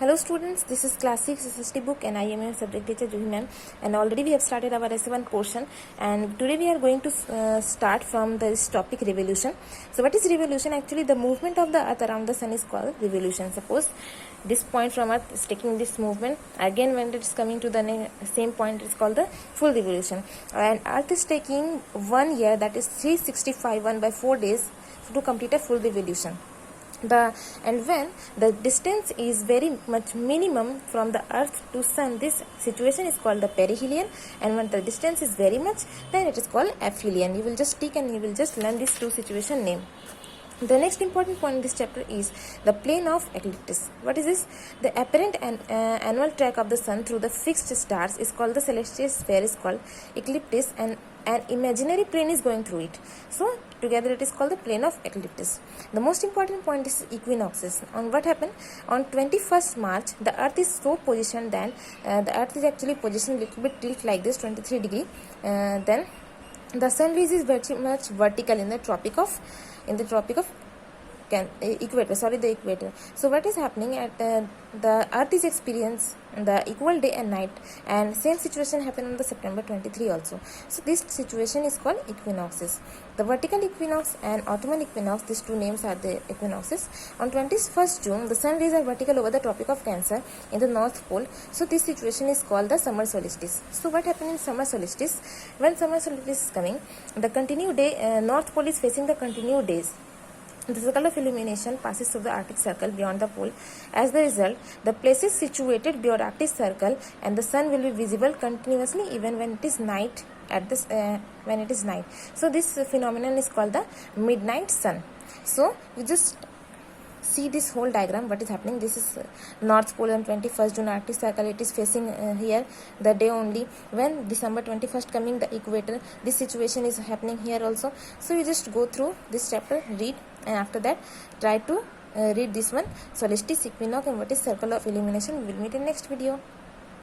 Hello students, this is Class 6 SST book and I am your subject teacher Juhi ma'am, and already we have started our S1 portion, and today we are going to start from this topic revolution. So what is revolution? Actually the movement of the earth around the sun is called revolution. Suppose this point from earth is taking this movement, again when it is coming to the same point, it is called the full revolution, and earth is taking 1 year, that is 365 1 by 4 days to complete a full revolution. And when the distance is very much minimum from the earth to sun, this situation is called the perihelion, and when the distance is very much, then it is called aphelion. You will just take and you will just learn these two situation name. The next important point in this chapter is the plane of ecliptic. What is this? The apparent annual track of the sun through the fixed stars is called the celestial sphere, is called ecliptic, and an imaginary plane is going through it. So together it is called the plane of ecliptic. The most important point is equinoxes. On what happened on 21st March, the earth is so positioned that the earth is actually positioned a little bit tilt like this, 23 degree. Then the sun rays is very much vertical in the tropic of the equator. So what is happening at the earth is experience the equal day and night, and same situation happened on the September 23 also. So this situation is called equinoxes. The vertical equinox and autumnal equinox, these two names are the equinoxes. On 21st June, the sun rays are vertical over the tropic of Cancer in the North Pole. So this situation is called the summer solstice. So what happened in summer solstice? When summer solstice is coming, the continued day, North Pole is facing the continued days. The circle of illumination passes through the Arctic Circle beyond the pole. As the result, the places situated beyond Arctic Circle and the sun will be visible continuously even when it is night. When it is night, so this phenomenon is called the midnight sun. So you just see this whole diagram. What is happening? This is North Pole on 21st June, Arctic Circle. It is facing here the day only. When December 21st coming, the equator, this situation is happening here also. So you just go through this chapter, read, and after that try to read this one, solstice, equinox, and what is circle of illumination. We will meet in next video.